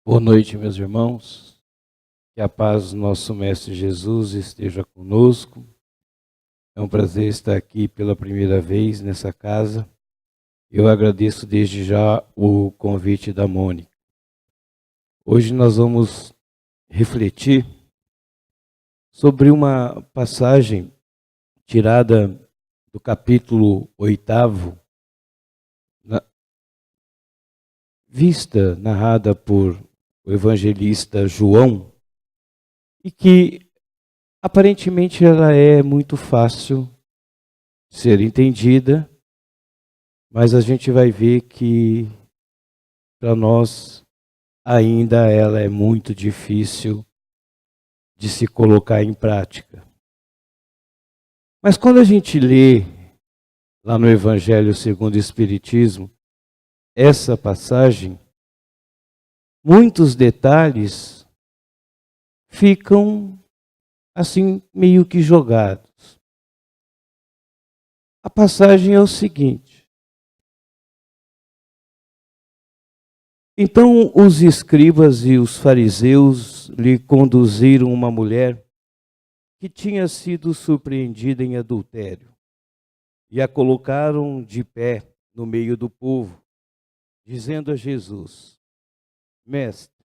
Boa noite, meus irmãos. Que a paz do nosso Mestre Jesus esteja conosco. É um prazer estar aqui pela primeira vez nessa casa. Eu agradeço desde já o convite da Mônica. Hoje nós vamos refletir sobre uma passagem tirada do capítulo 8, narrada por o evangelista João, e que aparentemente ela é muito fácil de ser entendida, mas a gente vai ver que para nós ainda ela é muito difícil de se colocar em prática. Mas quando a gente lê lá no Evangelho segundo o Espiritismo essa passagem, muitos detalhes ficam assim meio que jogados. A passagem é o seguinte: então os escribas e os fariseus lhe conduziram uma mulher que tinha sido surpreendida em adultério e a colocaram de pé no meio do povo, dizendo a Jesus: Mestre,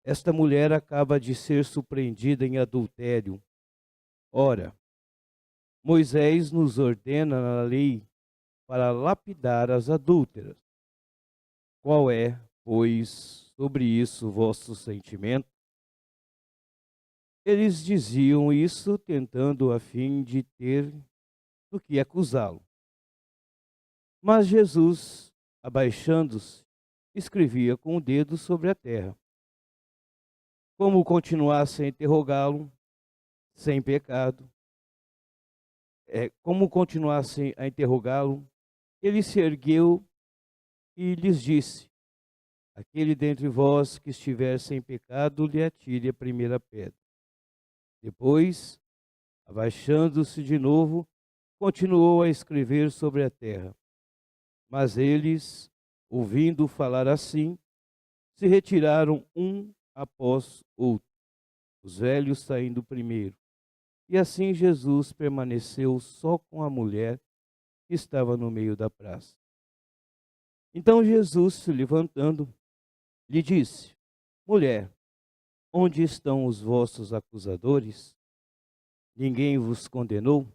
esta mulher acaba de ser surpreendida em adultério. Ora, Moisés nos ordena na lei para lapidar as adúlteras. Qual é, pois, sobre isso o vosso sentimento? Eles diziam isso tentando a fim de ter do que acusá-lo. Mas Jesus, abaixando-se, escrevia com o dedo sobre a terra. Como continuasse a interrogá-lo, sem pecado, como continuasse a interrogá-lo, ele se ergueu e lhes disse: aquele dentre vós que estiver sem pecado, lhe atire a primeira pedra. Depois, abaixando-se de novo, continuou a escrever sobre a terra. Mas eles, ouvindo falar assim, se retiraram um após outro, os velhos saindo primeiro. E assim Jesus permaneceu só com a mulher que estava no meio da praça. Então Jesus, se levantando, lhe disse: mulher, onde estão os vossos acusadores? Ninguém vos condenou?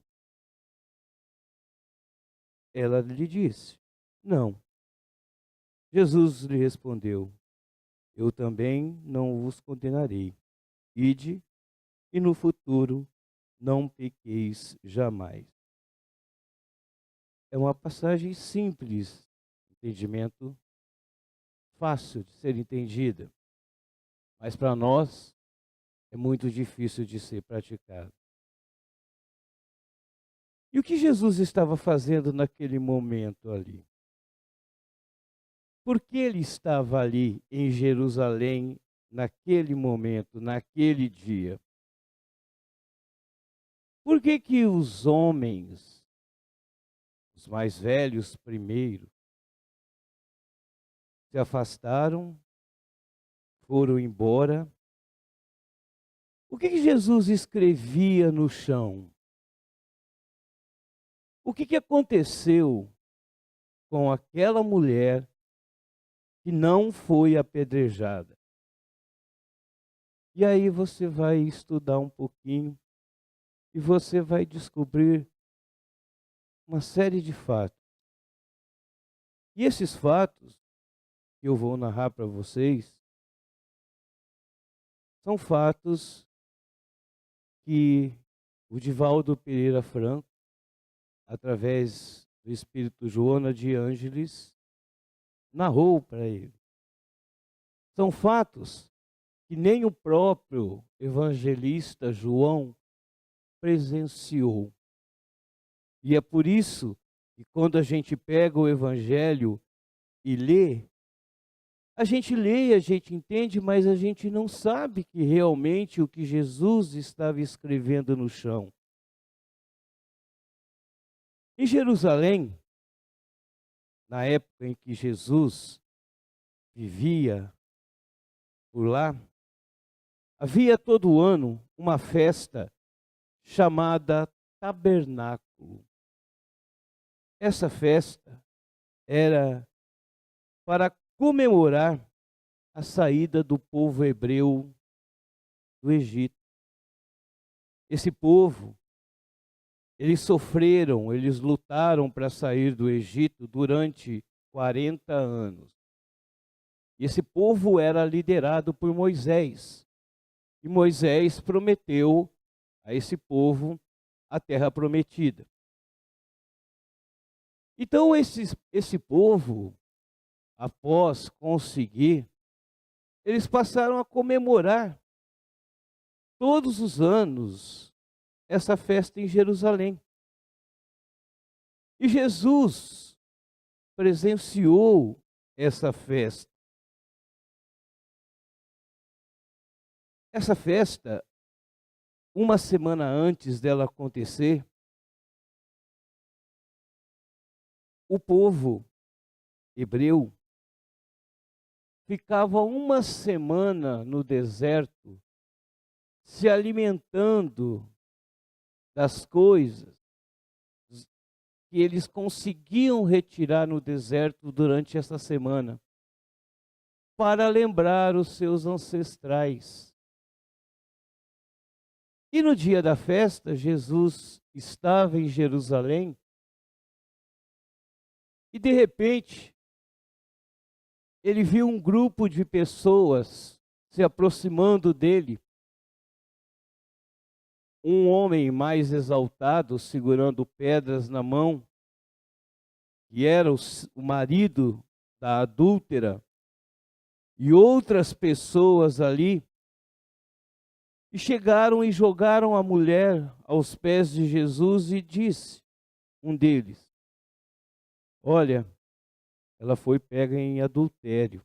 Ela lhe disse: não. Jesus lhe respondeu: eu também não vos condenarei. Ide, e no futuro não pequeis jamais. É uma passagem simples, entendimento fácil de ser entendida, mas para nós é muito difícil de ser praticado. E o que Jesus estava fazendo naquele momento ali? Por que ele estava ali em Jerusalém naquele momento, naquele dia? Por que que os homens, os mais velhos primeiro, se afastaram, foram embora? O que que Jesus escrevia no chão? O que que aconteceu com aquela mulher que não foi apedrejada? E aí você vai estudar um pouquinho e você vai descobrir uma série de fatos. E esses fatos que eu vou narrar para vocês são fatos que o Divaldo Pereira Franco, através do espírito Joana de Ângeles, narrou para ele. São fatos que nem o próprio evangelista João presenciou. E é por isso que quando a gente pega o evangelho e a gente entende, mas a gente não sabe que realmente o que Jesus estava escrevendo no chão. Em Jerusalém, na época em que Jesus vivia, por lá, havia todo ano uma festa chamada Tabernáculo. Essa festa era para comemorar a saída do povo hebreu do Egito. Esse povo, eles sofreram, eles lutaram para sair do Egito durante 40 anos. E esse povo era liderado por Moisés. E Moisés prometeu a esse povo a terra prometida. Então esse povo, após conseguir, eles passaram a comemorar todos os anos essa festa em Jerusalém. E Jesus presenciou essa festa. Essa festa, uma semana antes dela acontecer, o povo hebreu ficava uma semana no deserto, se alimentando das coisas que eles conseguiam retirar no deserto durante essa semana, para lembrar os seus ancestrais. E no dia da festa, Jesus estava em Jerusalém e, de repente, ele viu um grupo de pessoas se aproximando dele. Um homem mais exaltado, segurando pedras na mão, que era o marido da adúltera, e outras pessoas ali, e chegaram e jogaram a mulher aos pés de Jesus e disse, um deles, olha, ela foi pega em adultério.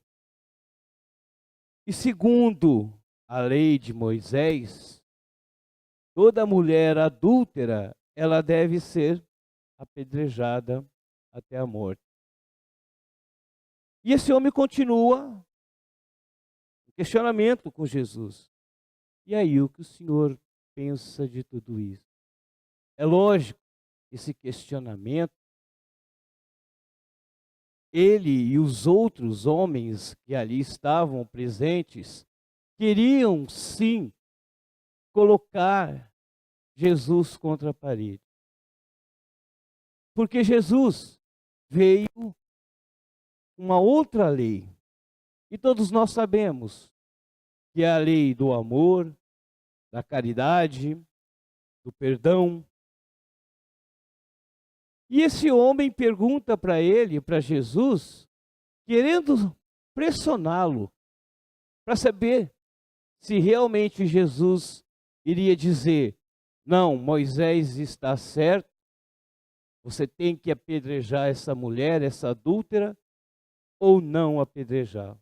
E segundo a lei de Moisés, toda mulher adúltera, ela deve ser apedrejada até a morte. E esse homem continua o questionamento com Jesus. E aí, o que o Senhor pensa de tudo isso? É lógico, esse questionamento, ele e os outros homens que ali estavam presentes, queriam sim colocar Jesus contra a parede. Porque Jesus veio uma outra lei. E todos nós sabemos que é a lei do amor, da caridade, do perdão. E esse homem pergunta para ele, para Jesus, querendo pressioná-lo, para saber se realmente Jesus iria dizer, não, Moisés está certo, você tem que apedrejar essa mulher, essa adúltera, ou não apedrejar.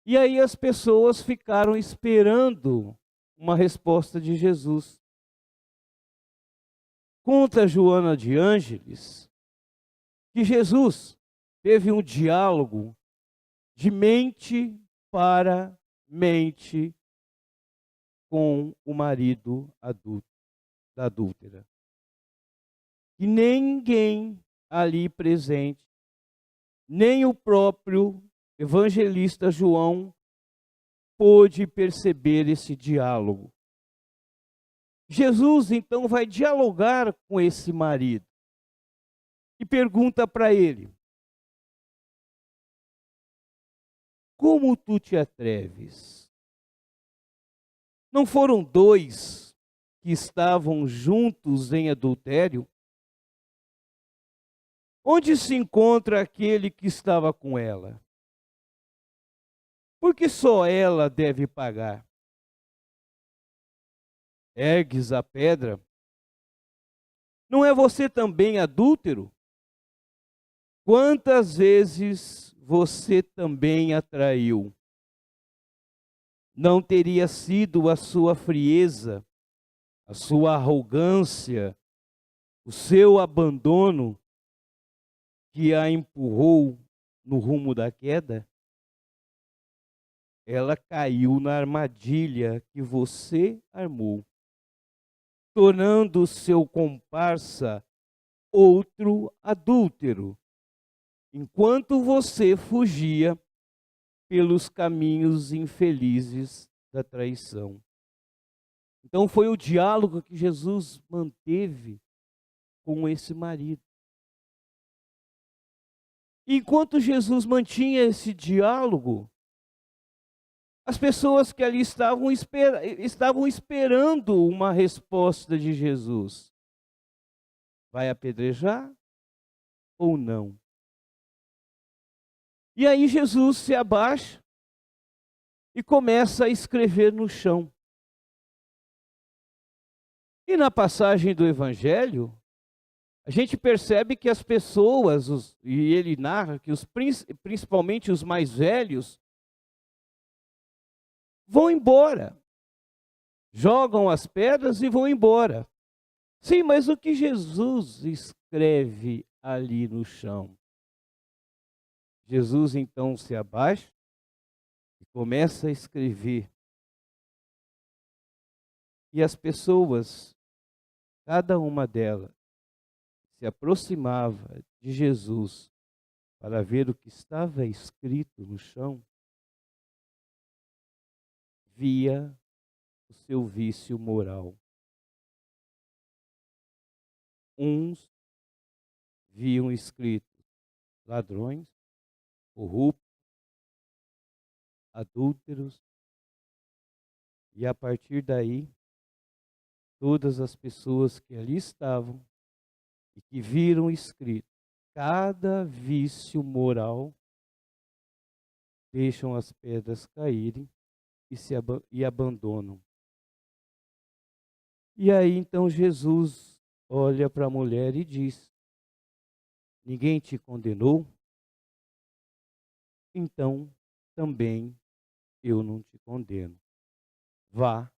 E aí as pessoas ficaram esperando uma resposta de Jesus. Conta Joana de Ângeles que Jesus teve um diálogo de mente para mente com o marido da adúltera. E ninguém ali presente, nem o próprio evangelista João, pôde perceber esse diálogo. Jesus então vai dialogar com esse marido e pergunta para ele: como tu te atreves? Não foram dois que estavam juntos em adultério? Onde se encontra aquele que estava com ela? Porque só ela deve pagar. Ergues a pedra. Não é você também adúltero? Quantas vezes você também a traiu? Não teria sido a sua frieza, a sua arrogância, o seu abandono que a empurrou no rumo da queda? ela caiu na armadilha que você armou, tornando seu comparsa outro adúltero, enquanto você fugia pelos caminhos infelizes da traição. Então foi o diálogo que Jesus manteve com esse marido. Enquanto Jesus mantinha esse diálogo, as pessoas que ali estavam esperando uma resposta de Jesus. Vai apedrejar ou não? E aí Jesus se abaixa e começa a escrever no chão. E na passagem do Evangelho, a gente percebe que as pessoas, e ele narra que principalmente os mais velhos, vão embora. Jogam as pedras e vão embora. Sim, mas o que Jesus escreve ali no chão? Jesus então se abaixa e começa a escrever. E as pessoas, cada uma delas, se aproximava de Jesus para ver o que estava escrito no chão, via o seu vício moral. Uns viam escrito ladrões, corruptos, adúlteros, e a partir daí, todas as pessoas que ali estavam e que viram escrito cada vício moral, deixam as pedras caírem e abandonam. E aí então Jesus olha para a mulher e diz: ninguém te condenou? Então também eu não te condeno. Vá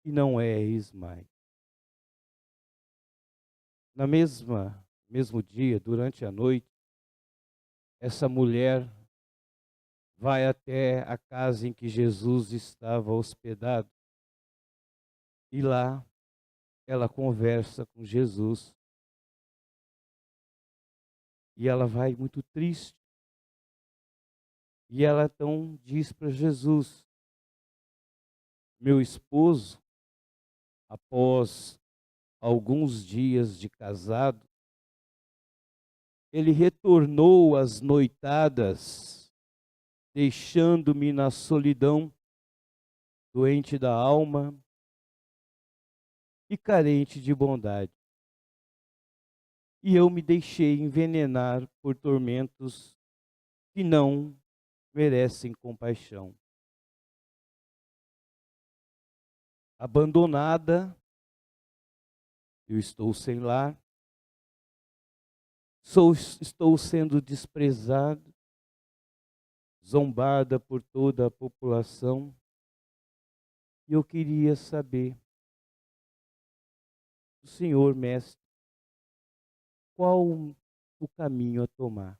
e não erres mais. Na mesmo dia, durante a noite, essa mulher vai até a casa em que Jesus estava hospedado. E lá ela conversa com Jesus. E ela vai muito triste. E ela então diz para Jesus: meu esposo, após alguns dias de casado, ele retornou às noitadas, deixando-me na solidão, doente da alma e carente de bondade. E eu me deixei envenenar por tormentos que não merecem compaixão. Abandonada, eu estou sem lar, estou sendo desprezado, zombada por toda a população. E eu queria saber, do Senhor, mestre, qual o caminho a tomar?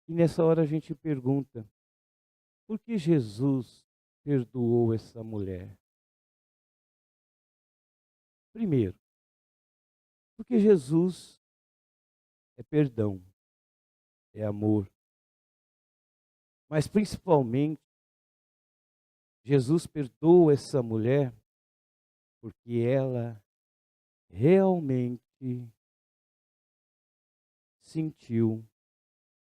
E nessa hora a gente pergunta, por que Jesus perdoou essa mulher? Primeiro, porque Jesus é perdão, é amor. Mas principalmente, Jesus perdoa essa mulher porque ela realmente sentiu,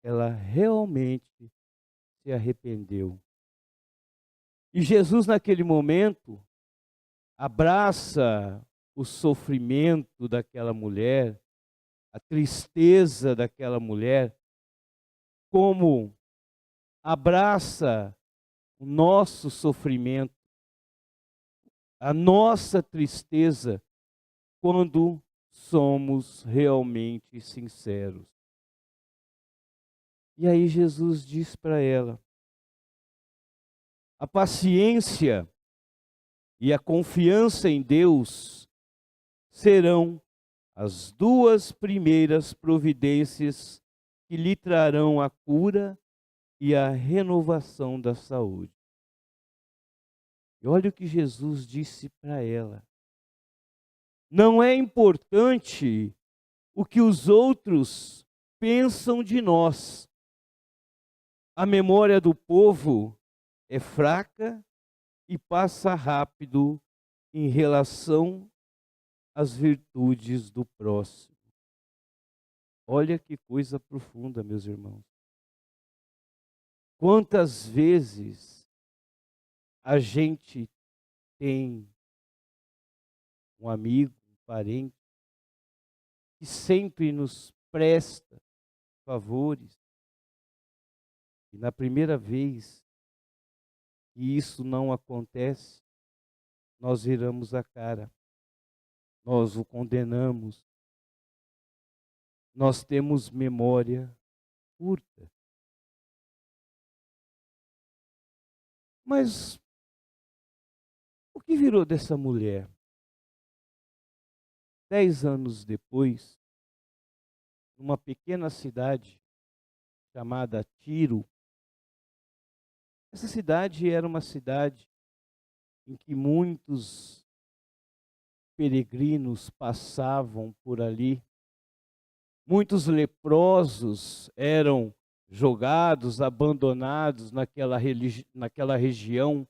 ela realmente se arrependeu. E Jesus, naquele momento, abraça o sofrimento daquela mulher, a tristeza daquela mulher, como abraça o nosso sofrimento, a nossa tristeza, quando somos realmente sinceros. E aí Jesus diz para ela: a paciência e a confiança em Deus serão as duas primeiras providências que lhe trarão a cura e a renovação da saúde. E olha o que Jesus disse para ela. Não é importante o que os outros pensam de nós. A memória do povo é fraca e passa rápido em relação às virtudes do próximo. Olha que coisa profunda, meus irmãos. Quantas vezes a gente tem um amigo, um parente, que sempre nos presta favores, e na primeira vez que isso não acontece, nós viramos a cara, nós o condenamos, nós temos memória curta. Mas o que virou dessa mulher? 10 anos depois, numa pequena cidade chamada Tiro, essa cidade era uma cidade em que muitos peregrinos passavam por ali. Muitos leprosos eram jogados, abandonados naquela região.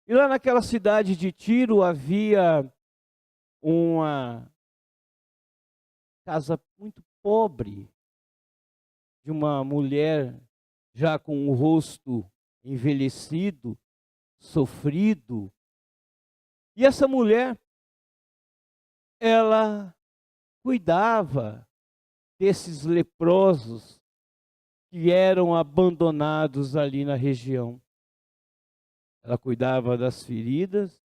E lá naquela cidade de Tiro havia uma casa muito pobre de uma mulher já com o rosto envelhecido, sofrido. E essa mulher, ela cuidava desses leprosos que eram abandonados ali na região. Ela cuidava das feridas,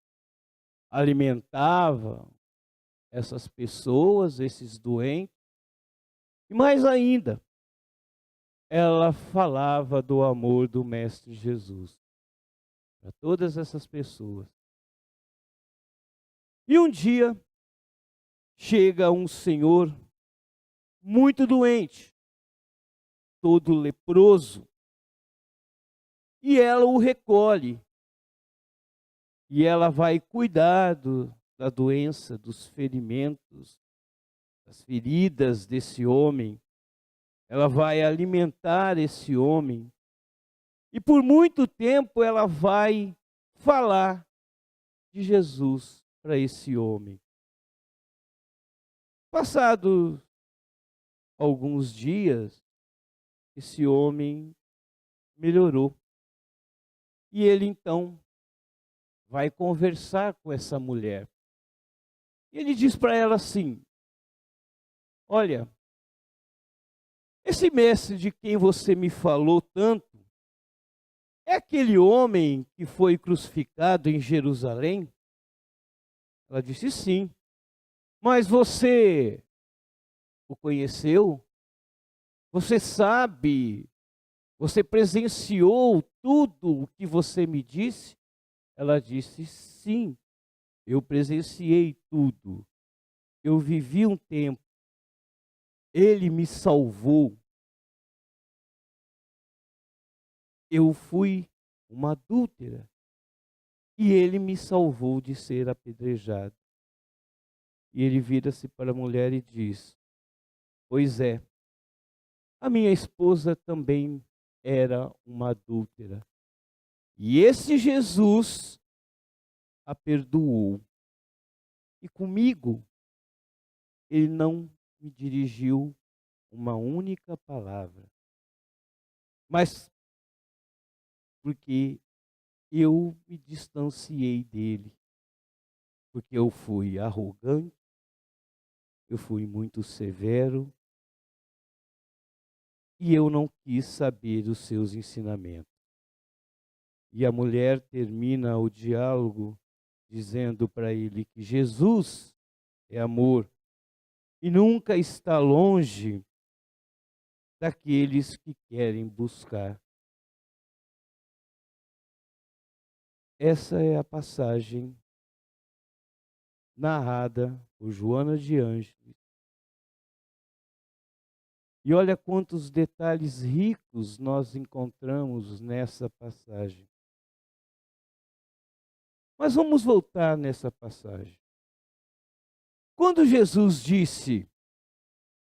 alimentava essas pessoas, esses doentes, e mais ainda, ela falava do amor do Mestre Jesus para todas essas pessoas. E um dia, chega um senhor muito doente, todo leproso, e ela o recolhe. E ela vai cuidar da doença, dos ferimentos, das feridas desse homem. Ela vai alimentar esse homem. E por muito tempo ela vai falar de Jesus para esse homem. Passado alguns dias, esse homem melhorou. E ele então vai conversar com essa mulher. E ele diz para ela assim: olha, esse mestre de quem você me falou tanto, é aquele homem que foi crucificado em Jerusalém? Ela disse sim. Mas você o conheceu? Você sabe? Você presenciou tudo o que você me disse? Ela disse sim. Eu presenciei tudo. Eu vivi um tempo. Ele me salvou. Eu fui uma adúltera. E ele me salvou de ser apedrejado. E ele vira-se para a mulher e diz: pois é, a minha esposa também era uma adúltera. E esse Jesus a perdoou. E comigo, ele não me dirigiu uma única palavra. Mas porque eu me distanciei dele. Porque eu fui arrogante, eu fui muito severo, e eu não quis saber os seus ensinamentos. E a mulher termina o diálogo dizendo para ele que Jesus é amor e nunca está longe daqueles que querem buscar. Essa é a passagem narrada por Joana de Ângeles E olha quantos detalhes ricos nós encontramos nessa passagem. Mas vamos voltar nessa passagem. Quando Jesus disse: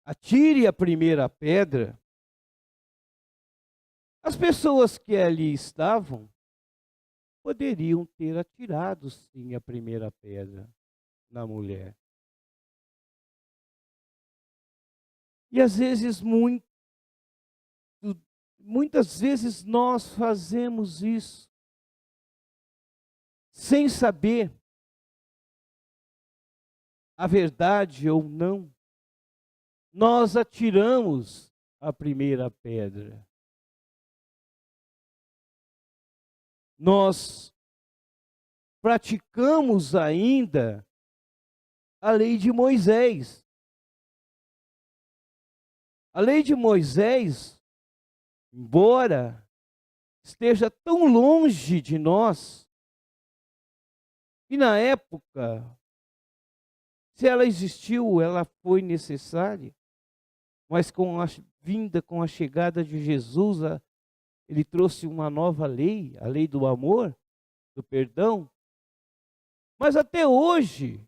atire a primeira pedra, as pessoas que ali estavam poderiam ter atirado sim a primeira pedra na mulher. E às vezes, muitas vezes nós fazemos isso sem saber a verdade ou não. Nós atiramos a primeira pedra. Nós praticamos ainda a lei de Moisés. A lei de Moisés, embora esteja tão longe de nós, e na época, se ela existiu, ela foi necessária, mas com a chegada de Jesus, ele trouxe uma nova lei, a lei do amor, do perdão. Mas até hoje,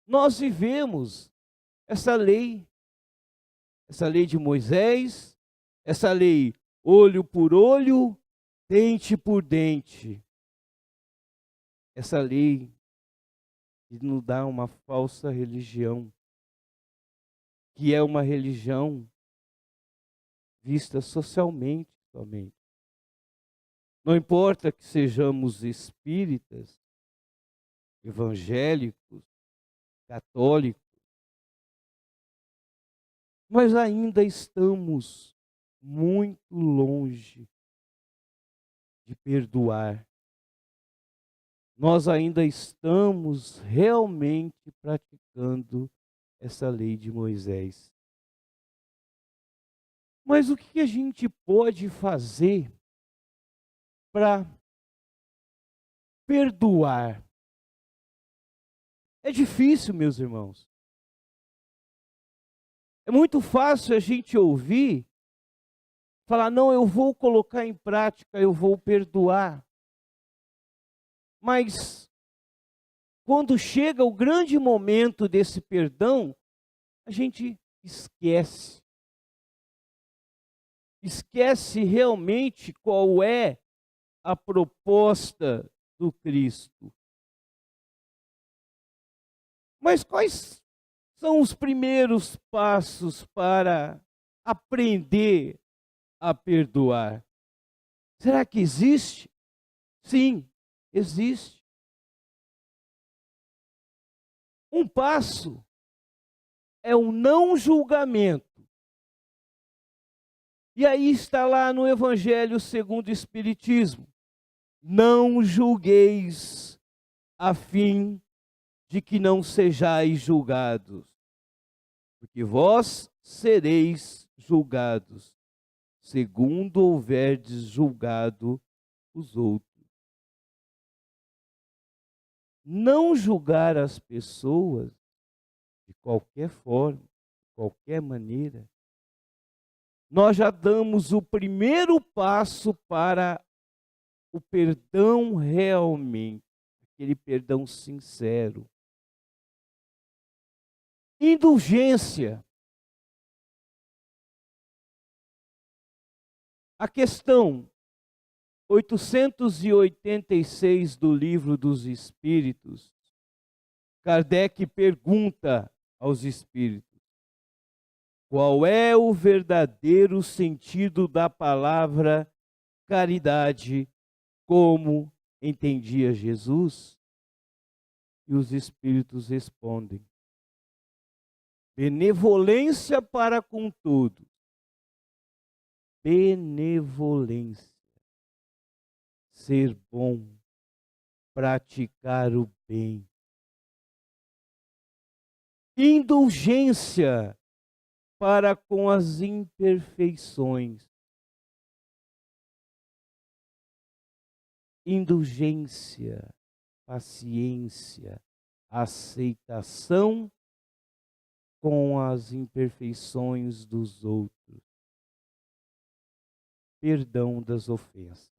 nós vivemos essa lei de Moisés, essa lei olho por olho, dente por dente. Essa lei que nos dá uma falsa religião, que é uma religião vista socialmente somente. Não importa que sejamos espíritas, evangélicos, católicos, mas ainda estamos muito longe de perdoar. Nós ainda estamos realmente praticando essa lei de Moisés. Mas o que a gente pode fazer para perdoar? É difícil, meus irmãos. É muito fácil a gente ouvir, falar, não, eu vou colocar em prática, eu vou perdoar. Mas, quando chega o grande momento desse perdão, a gente esquece. Esquece realmente qual é a proposta do Cristo. Mas quais são os primeiros passos para aprender a perdoar? Será que existe? Sim, existe. Um passo é o não julgamento. E aí está lá no Evangelho segundo o Espiritismo: não julgueis a fim de que não sejais julgados, porque vós sereis julgados, segundo houverdes julgado os outros. Não julgar as pessoas de qualquer forma, de qualquer maneira, nós já damos o primeiro passo para o perdão realmente, aquele perdão sincero. Indulgência. A questão 886 do Livro dos Espíritos, Kardec pergunta aos espíritos: qual é o verdadeiro sentido da palavra caridade, como entendia Jesus? E os espíritos respondem: benevolência para com todos. Benevolência. Ser bom, praticar o bem. Indulgência para com as imperfeições. Indulgência, paciência, aceitação com as imperfeições dos outros. Perdão das ofensas.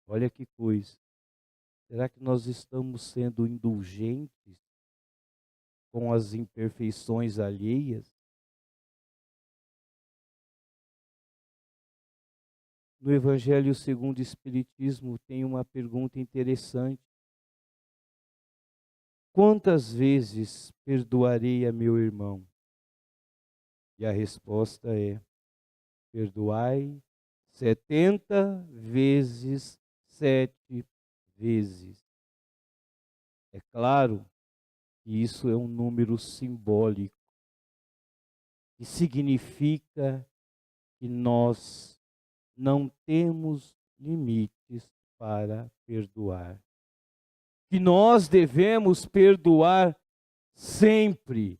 Olha que coisa. Será que nós estamos sendo indulgentes com as imperfeições alheias? No Evangelho segundo o Espiritismo tem uma pergunta interessante. Quantas vezes perdoarei a meu irmão? E a resposta é: perdoai 70 vezes 7 vezes. É claro que isso é um número simbólico, que significa que nós não temos limites para perdoar. Que nós devemos perdoar sempre,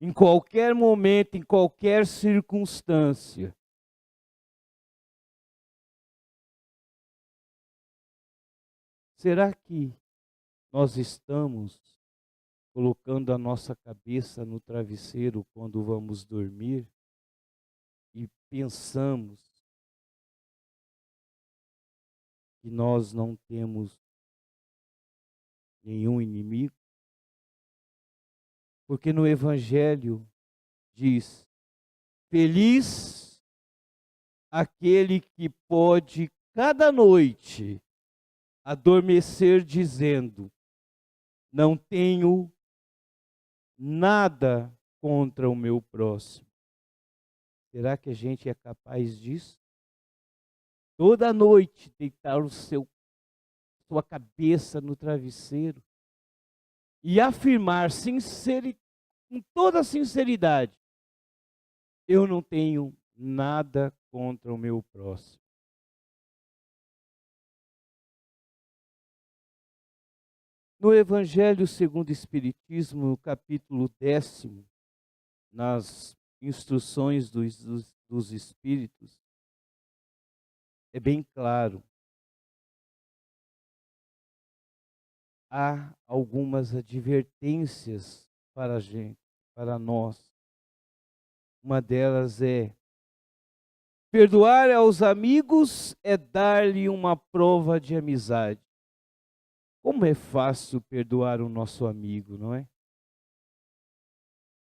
em qualquer momento, em qualquer circunstância. Será que nós estamos colocando a nossa cabeça no travesseiro quando vamos dormir e pensamos que nós não temos nenhum inimigo? Porque no Evangelho diz: feliz aquele que pode cada noite adormecer dizendo: não tenho nada contra o meu próximo. Será que a gente é capaz disso? Toda noite deitar sua cabeça no travesseiro e afirmar com toda sinceridade: eu não tenho nada contra o meu próximo. No Evangelho segundo o Espiritismo, no capítulo 10, nas instruções dos Espíritos, é bem claro. Há algumas advertências para a gente, para nós. Uma delas é: perdoar aos amigos é dar-lhe uma prova de amizade. Como é fácil perdoar o nosso amigo, não é?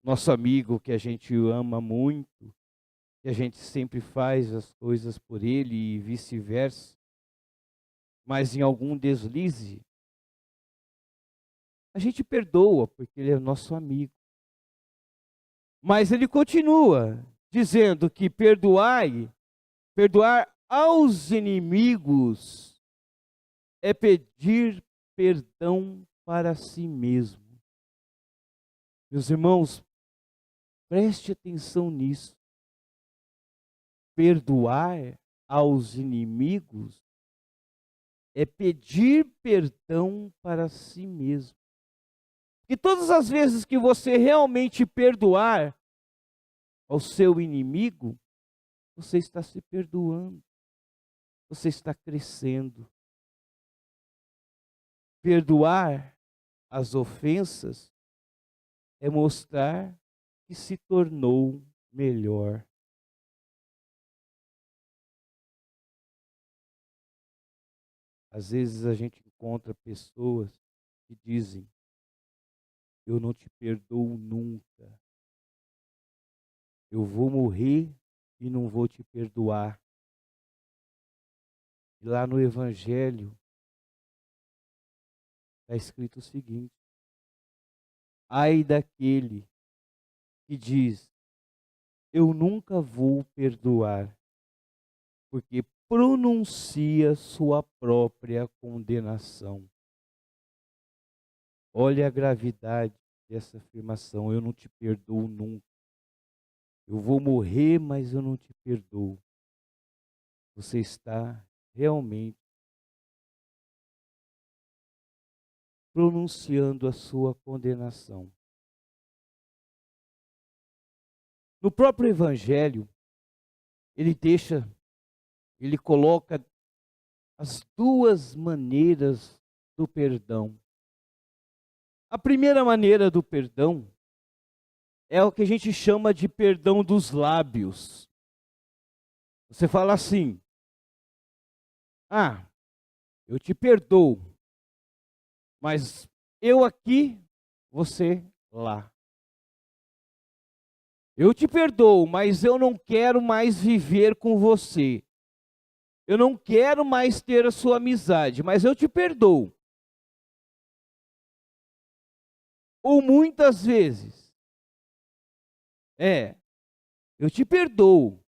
Nosso amigo que a gente ama muito, que a gente sempre faz as coisas por ele e vice-versa. Mas em algum deslize, a gente perdoa porque ele é nosso amigo. Mas ele continua dizendo que perdoar aos inimigos é pedir perdão para si mesmo. Meus irmãos, preste atenção nisso. Perdoar aos inimigos é pedir perdão para si mesmo. E todas as vezes que você realmente perdoar ao seu inimigo, você está se perdoando. Você está crescendo. Perdoar as ofensas é mostrar que se tornou melhor. Às vezes a gente encontra pessoas que dizem: eu não te perdoo nunca. Eu vou morrer e não vou te perdoar. E lá no Evangelho está escrito o seguinte: ai daquele que diz: eu nunca vou perdoar, porque pronuncia sua própria condenação. Olha a gravidade dessa afirmação: eu não te perdoo nunca. Eu vou morrer, mas eu não te perdoo. Você está realmente pronunciando a sua condenação. No próprio Evangelho, ele coloca as duas maneiras do perdão. A primeira maneira do perdão é o que a gente chama de perdão dos lábios. Você fala assim: ah, eu te perdoo, mas eu aqui, você lá. Eu te perdoo, mas eu não quero mais viver com você. Eu não quero mais ter a sua amizade, mas eu te perdoo. Ou muitas vezes, eu te perdoo,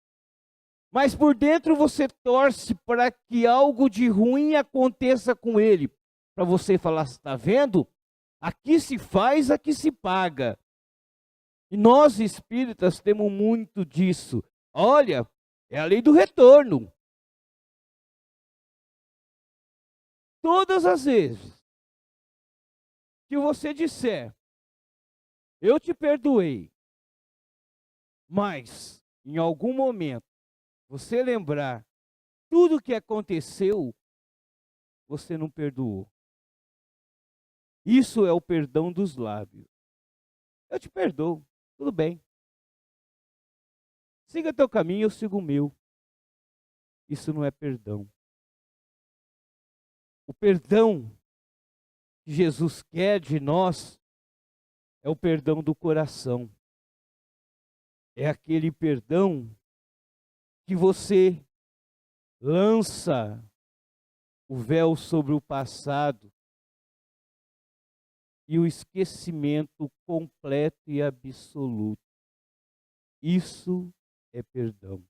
mas por dentro você torce para que algo de ruim aconteça com ele. Para você falar, está vendo? Aqui se faz, aqui se paga. E nós espíritas temos muito disso. Olha, é a lei do retorno. Todas as vezes que você disser, eu te perdoei, mas em algum momento você lembrar tudo o que aconteceu, você não perdoou. Isso é o perdão dos lábios. Eu te perdoo, tudo bem. Siga teu caminho, eu sigo o meu. Isso não é perdão. O perdão que Jesus quer de nós é o perdão do coração. É aquele perdão que você lança o véu sobre o passado e o esquecimento completo e absoluto. Isso é perdão.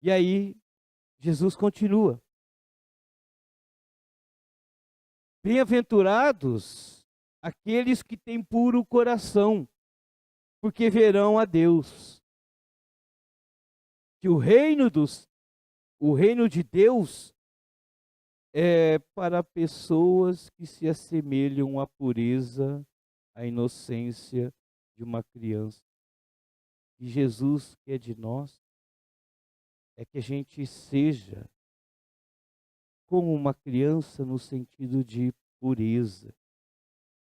E aí, Jesus continua. Bem-aventurados aqueles que têm puro coração, porque verão a Deus. Que o reino de Deus é para pessoas que se assemelham à pureza, à inocência de uma criança. E Jesus quer de nós é que a gente seja como uma criança no sentido de pureza,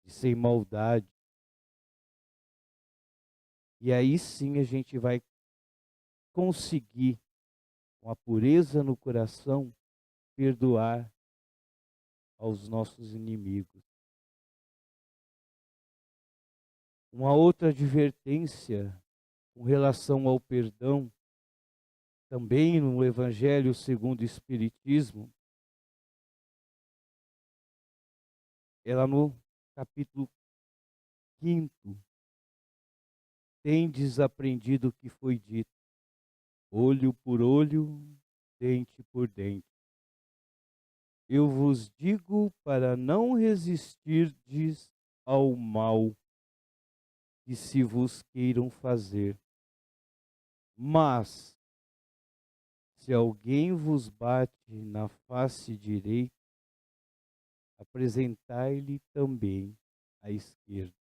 de sem maldade. E aí sim a gente vai conseguir, com a pureza no coração, perdoar aos nossos inimigos. Uma outra advertência com relação ao perdão, também no Evangelho segundo o Espiritismo, é lá no capítulo 5. Tendes aprendido o que foi dito, olho por olho, dente por dente. Eu vos digo para não resistirdes ao mal que se vos queiram fazer. Mas, se alguém vos bate na face direita, apresentai-lhe também a esquerda.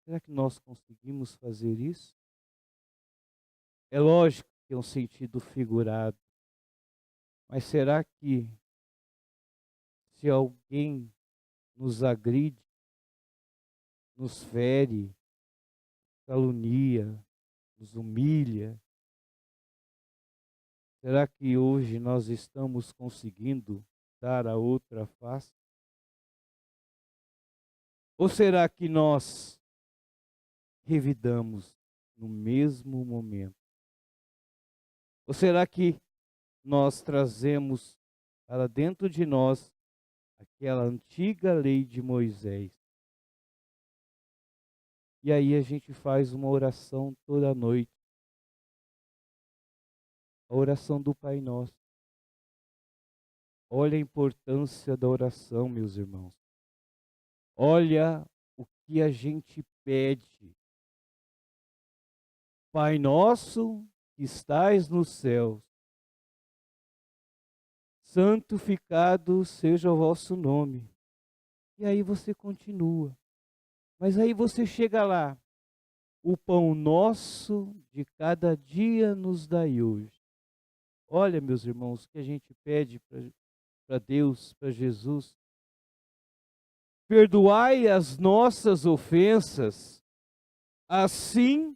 Será que nós conseguimos fazer isso? É lógico que é um sentido figurado, mas será que se alguém nos agride, nos fere, calunia, nos humilha, será que hoje nós estamos conseguindo dar a outra face? Ou será que nós revidamos no mesmo momento? Ou será que nós trazemos para dentro de nós aquela antiga lei de Moisés? E aí a gente faz uma oração toda noite. A oração do Pai Nosso. Olha a importância da oração, meus irmãos. Olha o que a gente pede. Pai nosso que estais nos céus, santificado seja o vosso nome. E aí você continua. Mas aí você chega lá. O pão nosso de cada dia nos dai hoje. Olha, meus irmãos, o que a gente pede para Deus, para Jesus, perdoai as nossas ofensas, assim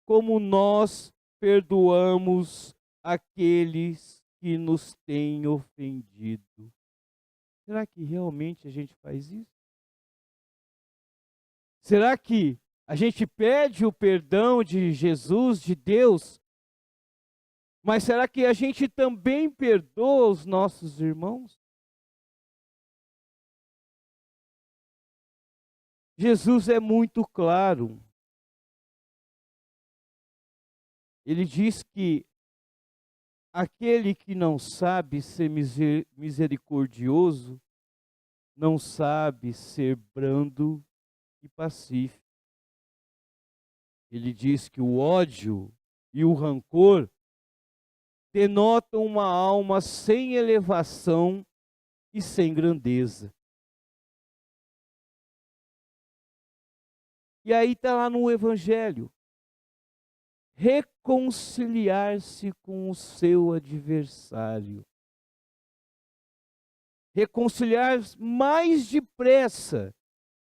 como nós perdoamos aqueles que nos têm ofendido. Será que realmente a gente faz isso? Será que a gente pede o perdão de Jesus, de Deus, mas será que a gente também perdoa os nossos irmãos? Jesus é muito claro. Ele diz que aquele que não sabe ser misericordioso, não sabe ser brando e pacífico. Ele diz que o ódio e o rancor denotam uma alma sem elevação e sem grandeza. E aí está lá no Evangelho: reconciliar-se com o seu adversário. Reconciliar mais depressa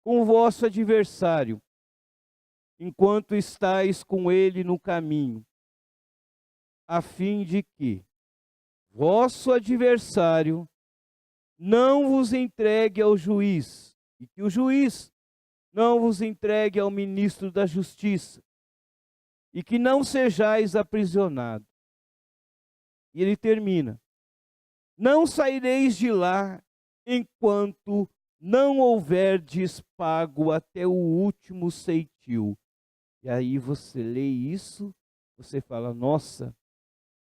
com o vosso adversário, enquanto estáis com ele no caminho, a fim de que vosso adversário não vos entregue ao juiz, e que o juiz não vos entregue ao ministro da justiça, e que não sejais aprisionados. E ele termina: não saireis de lá enquanto não houverdes pago até o último ceitil. E aí você lê isso, você fala: nossa,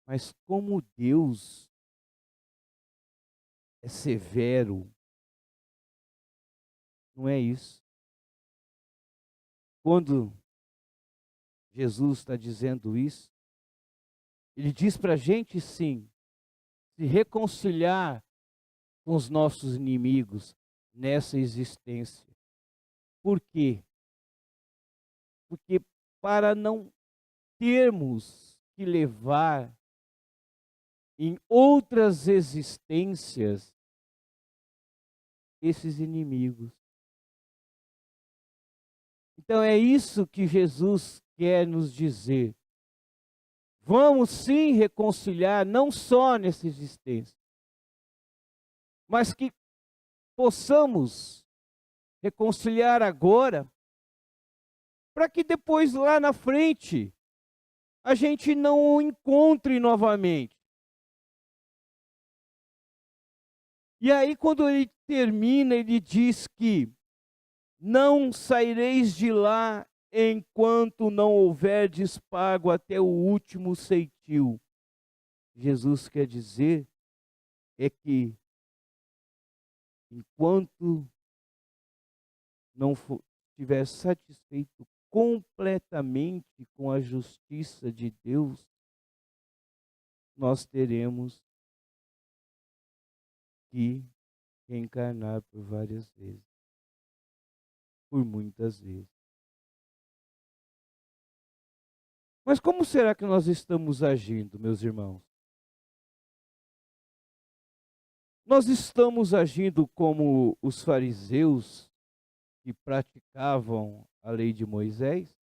mas como Deus é severo. Não é isso. Quando Jesus está dizendo isso, ele diz para a gente, sim, se reconciliar com os nossos inimigos nessa existência. Por quê? Porque para não termos que levar em outras existências esses inimigos. Então é isso que Jesus quer nos dizer. Vamos sim reconciliar, não só nessa existência, mas que possamos reconciliar agora, para que depois lá na frente a gente não o encontre novamente. E aí quando ele termina, ele diz que não saireis de lá enquanto não houverdes pago até o último ceitil. Jesus quer dizer é que enquanto não estiver satisfeito completamente com a justiça de Deus, nós teremos que reencarnar por várias vezes, por muitas vezes. Mas como será que nós estamos agindo, meus irmãos? Nós estamos agindo como os fariseus que praticavam a lei de Moisés?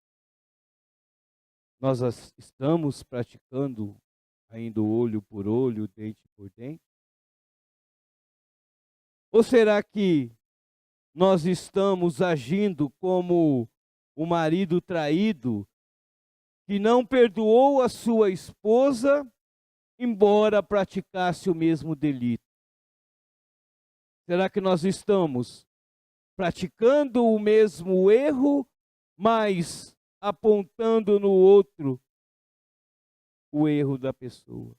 Nós estamos praticando ainda olho por olho, dente por dente? Ou será que nós estamos agindo como o marido traído que não perdoou a sua esposa, embora praticasse o mesmo delito? Será que nós estamos praticando o mesmo erro, mas apontando no outro o erro da pessoa?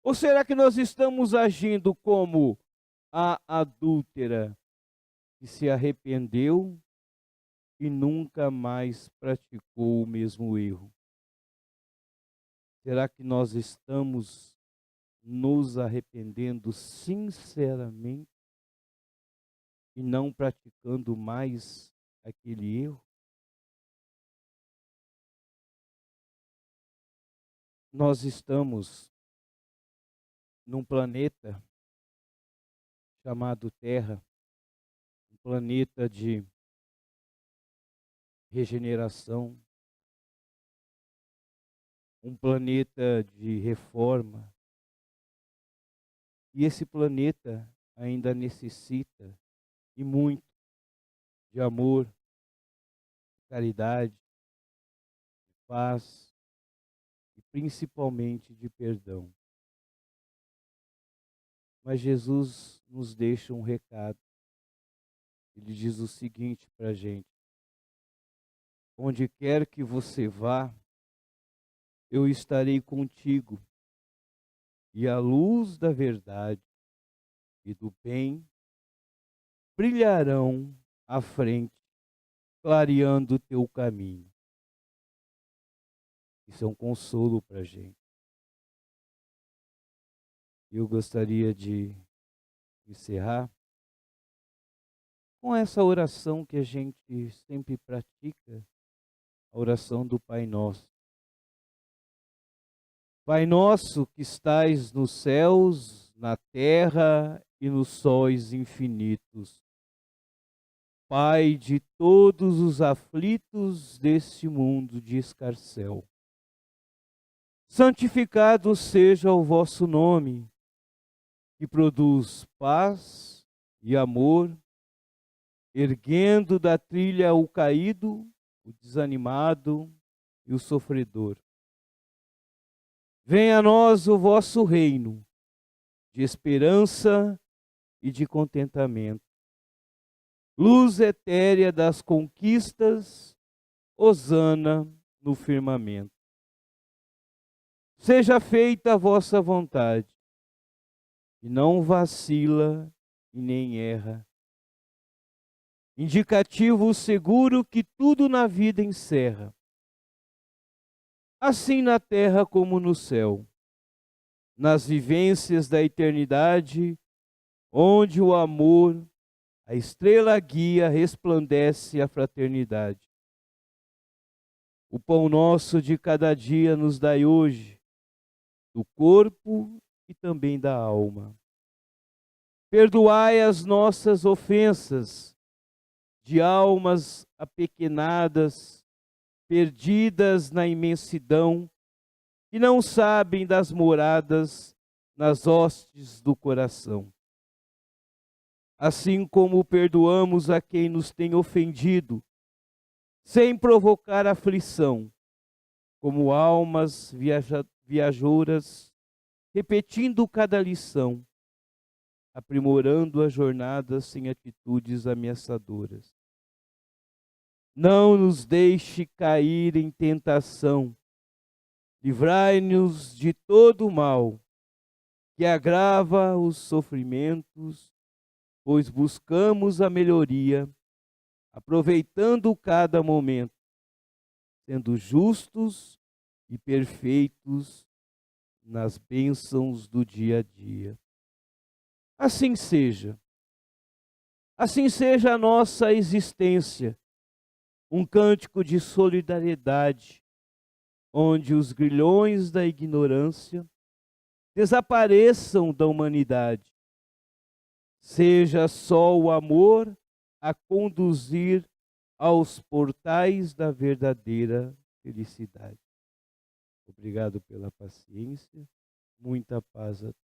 Ou será que nós estamos agindo como a adúltera que se arrependeu e nunca mais praticou o mesmo erro? Será que nós estamos nos arrependendo sinceramente e não praticando mais aquele erro? Nós estamos num planeta chamado Terra, um planeta de regeneração, um planeta de reforma. E esse planeta ainda necessita, e muito, de amor, de caridade, de paz e principalmente de perdão. Mas Jesus nos deixa um recado. Ele diz o seguinte para a gente: onde quer que você vá, eu estarei contigo, e a luz da verdade e do bem brilharão à frente, clareando o teu caminho. Isso é um consolo para a gente. Eu gostaria de encerrar com essa oração que a gente sempre pratica, a oração do Pai Nosso. Pai nosso que estais nos céus, na terra e nos sóis infinitos, Pai de todos os aflitos deste mundo de escarcéu, santificado seja o vosso nome, que produz paz e amor, erguendo da trilha o caído, o desanimado e o sofredor. Venha a nós o vosso reino de esperança e de contentamento. Luz etérea das conquistas, hosana no firmamento. Seja feita a vossa vontade, e não vacila e nem erra. Indicativo seguro que tudo na vida encerra. Assim na terra como no céu, nas vivências da eternidade, onde o amor, a estrela guia, resplandece a fraternidade. O pão nosso de cada dia nos dai hoje, do corpo e também da alma. Perdoai as nossas ofensas, de almas apequenadas, perdidas na imensidão, que não sabem das moradas nas hostes do coração. Assim como perdoamos a quem nos tem ofendido, sem provocar aflição, como almas viajoras, repetindo cada lição, aprimorando a jornada sem atitudes ameaçadoras. Não nos deixe cair em tentação, livrai-nos de todo o mal, que agrava os sofrimentos, pois buscamos a melhoria, aproveitando cada momento, sendo justos e perfeitos nas bênçãos do dia a dia. Assim seja a nossa existência, um cântico de solidariedade, onde os grilhões da ignorância desapareçam da humanidade. Seja só o amor a conduzir aos portais da verdadeira felicidade. Obrigado pela paciência, muita paz a todos.